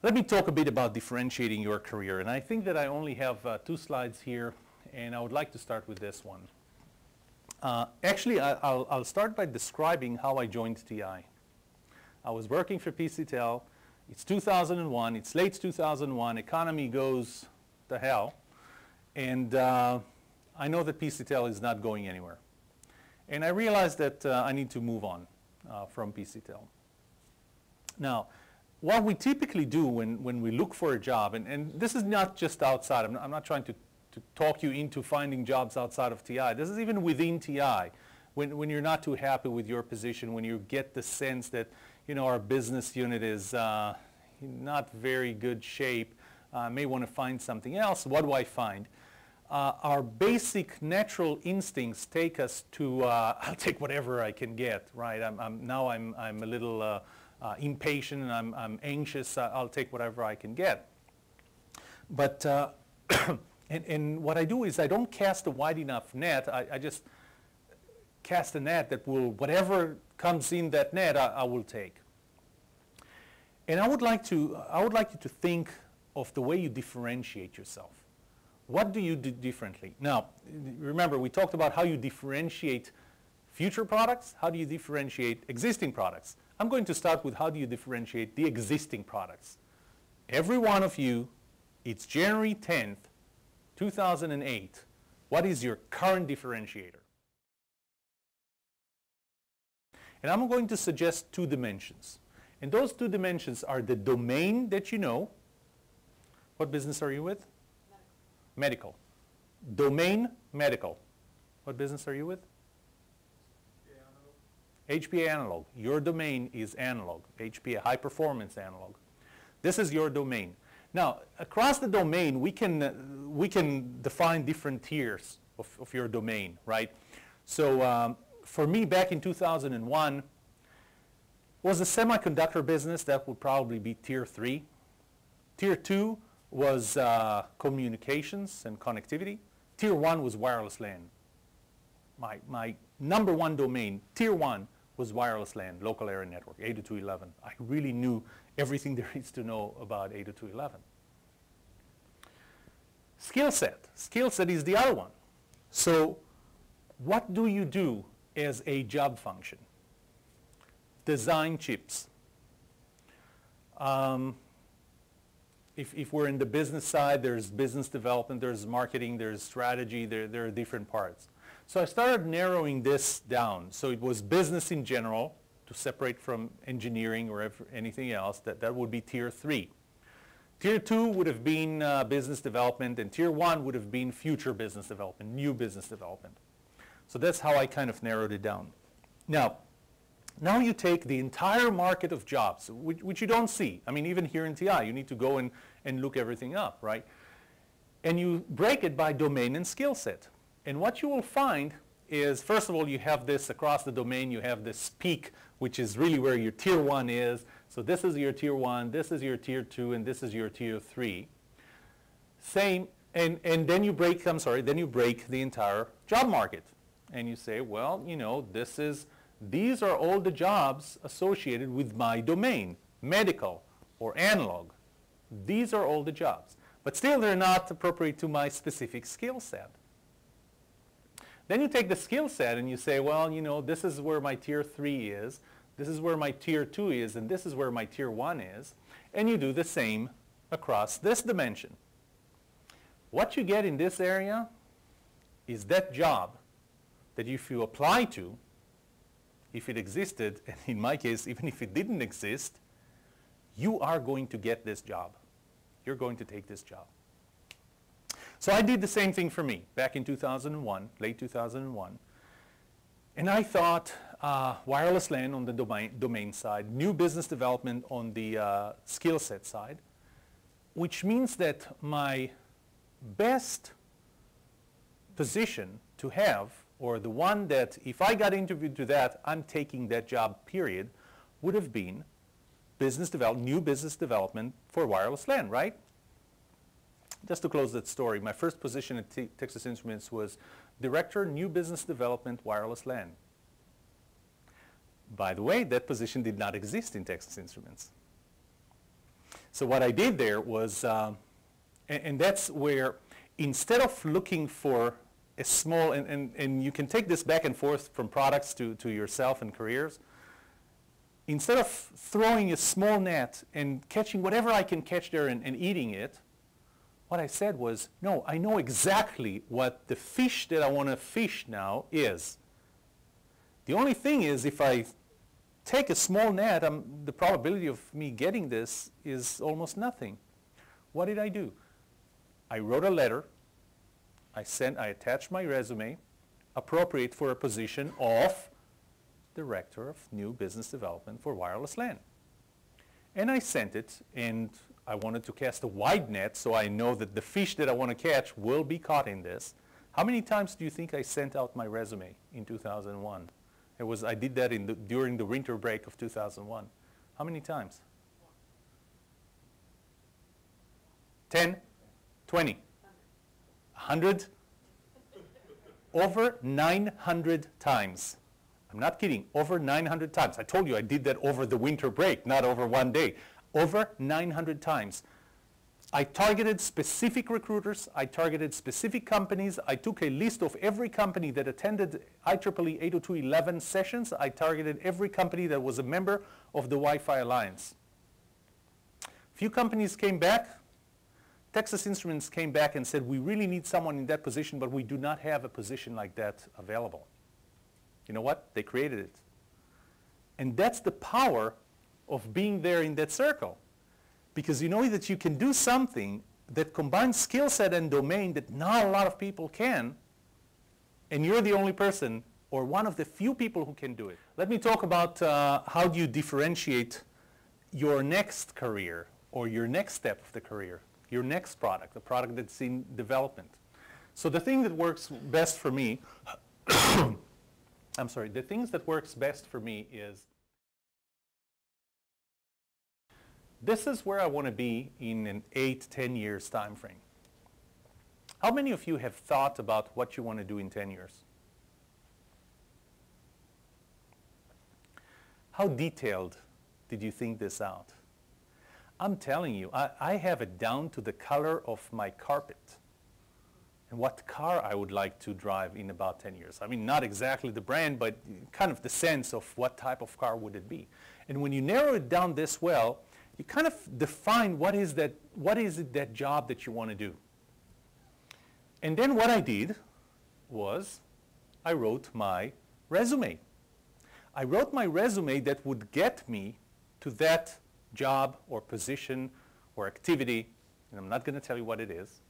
Let me talk a bit about differentiating your career. And I think that I only have 2 slides here, and I would like to start with this one. Actually, I'll start by describing how I joined TI. I was working for PCTEL. It's 2001. It's late 2001. Economy goes to hell. And I know that PCTEL is not going anywhere. And I realized that I need to move on from PCTEL. Now, what we typically do when we look for a job, and this is not just outside. I'm not trying to talk you into finding jobs outside of TI. This is even within TI. When you're not too happy with your position, when you get the sense that, you know, our business unit is in not very good shape, may want to find something else, what do I find? Our basic natural instincts take us to, I'll take whatever I can get, right? Now I'm a little impatient and I'm anxious. I'll take whatever I can get. But and what I do is I don't cast a wide enough net. I just cast a net that will, whatever comes in that net, I will take. And I would like you to think of the way you differentiate yourself. What do you do differently? Now, remember, we talked about how you differentiate future products. How do you differentiate existing products? I'm going to start with how do you differentiate the existing products. Every one of you, it's January 10th, 2008. What is your current differentiator? And I'm going to suggest 2 dimensions. And those 2 dimensions are the domain that you know. What business are you with? Medical. Domain, medical. What business are you with? HPA analog. Your domain is analog. HPA, high performance analog. This is your domain. Now, across the domain, we can define different tiers of your domain, right? So for me, back in 2001, was a semiconductor business. That would probably be tier 3. Tier 2 was communications and connectivity. Tier 1 was wireless LAN. My number 1 domain, tier 1, was wireless LAN, local area network, 802.11. I really knew everything there is to know about 802.11. Skill set. Skill set is the other one. So what do you do as a job function? Design chips. If we're in the business side, there's business development, there's marketing, there's strategy, there are different parts. So I started narrowing this down. So it was business in general, to separate from engineering or anything else. That would be tier 3. Tier 2 would have been business development, and tier 1 would have been future business development, new business development. So that's how I kind of narrowed it down. Now you take the entire market of jobs, which you don't see. I mean, even here in TI, you need to go and look everything up, right? And you break it by domain and skill set. And what you will find is, first of all, you have this across the domain. You have this peak, which is really where your tier 1 is. So this is your tier 1, this is your tier 2, and this is your tier 3. Same, and then you break, then you break the entire job market. And you say, well, you know, these are all the jobs associated with my domain, medical or analog. These are all the jobs. But still, they're not appropriate to my specific skill set. Then you take the skill set and you say, well, you know, this is where my tier 3 is, this is where my tier 2 is, and this is where my tier 1 is. And you do the same across this dimension. What you get in this area is that job that if you apply to, if it existed, and in my case, even if it didn't exist, you are going to get this job. You're going to take this job. So I did the same thing for me back in 2001, late 2001. And I thought wireless LAN on the domain side, new business development on the skill set side, which means that my best position to have, or the one that if I got interviewed to that, I'm taking that job, period, would have been new business development for wireless LAN, right? Just to close that story, my first position at Texas Instruments was Director, New Business Development, Wireless LAN. By the way, that position did not exist in Texas Instruments. So what I did there was, and that's where instead of looking for a small, and you can take this back and forth from products to yourself and careers, instead of throwing a small net and catching whatever I can catch there and eating it, what I said was, no, I know exactly what the fish that I want to fish now is. The only thing is, if I take a small net, the probability of me getting this is almost nothing. What did I do? I wrote a letter. I attached my resume, appropriate for a position of Director of New Business Development for Wireless LAN. And I sent it, and I wanted to cast a wide net so I know that the fish that I want to catch will be caught in this. How many times do you think I sent out my resume in 2001? I did that during the winter break of 2001. How many times? 10? 20? 100? Over 900 times. I'm not kidding, over 900 times. I told you I did that over the winter break, not over one day. Over 900 times. I targeted specific recruiters. I targeted specific companies. I took a list of every company that attended IEEE 802.11 sessions. I targeted every company that was a member of the Wi-Fi Alliance. Few companies came back. Texas Instruments came back and said, we really need someone in that position, but we do not have a position like that available. You know what? They created it. And that's the power of being there in that circle. Because you know that you can do something that combines skill set and domain that not a lot of people can, and you're the only person or one of the few people who can do it. Let me talk about how do you differentiate your next career or your next step of the career, your next product, a product that's in development. So the thing that works best for me, I'm sorry, the things that works best for me is this is where I want to be in an 8-10 years time frame. How many of you have thought about what you want to do in 10 years? How detailed did you think this out? I'm telling you, I have it down to the color of my carpet and what car I would like to drive in about 10 years. I mean, not exactly the brand, but kind of the sense of what type of car would it be. And when you narrow it down this well, you kind of define what is that job that you want to do. And then what I did was I wrote my resume. I wrote my resume that would get me to that job or position or activity, and I'm not going to tell you what it is.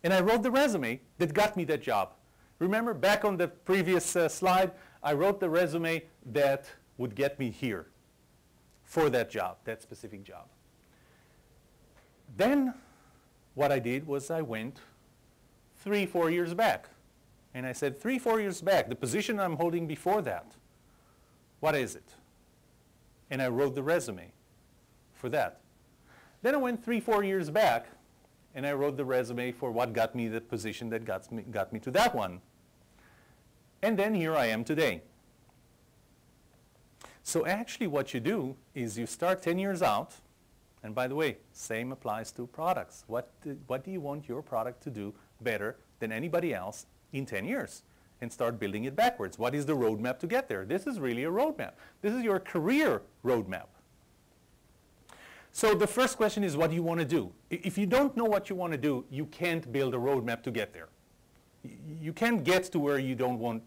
And I wrote the resume that got me that job. Remember back on the previous slide, I wrote the resume that would get me here for that job, that specific job. Then what I did was I went 3-4 years back. And I said 3-4 years back, the position I'm holding before that, what is it? And I wrote the resume for that. Then I went 3-4 years back and I wrote the resume for what got me the position that got me to that one. And then here I am today. So actually what you do is you start 10 years out, and by the way, same applies to products. What do you want your product to do better than anybody else in 10 years? And start building it backwards. What is the roadmap to get there? This is really a roadmap. This is your career roadmap. So the first question is, what do you want to do? If you don't know what you want to do, you can't build a roadmap to get there. You can't get to where you don't know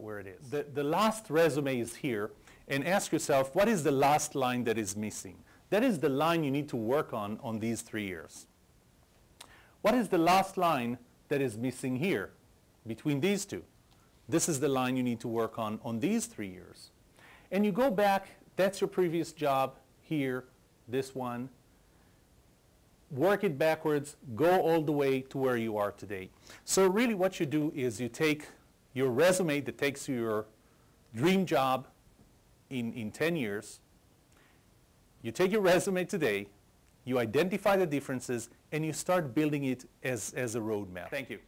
where it is. The last resume is here, and ask yourself, what is the last line that is missing? That is the line you need to work on these 3 years. What is the last line that is missing here between these two? This is the line you need to work on these 3 years. And you go back, that's your previous job here, this one. Work it backwards, go all the way to where you are today. So really what you do is you take your resume that takes you your dream job in 10 years, you take your resume today, you identify the differences, and you start building it as a roadmap. Thank you.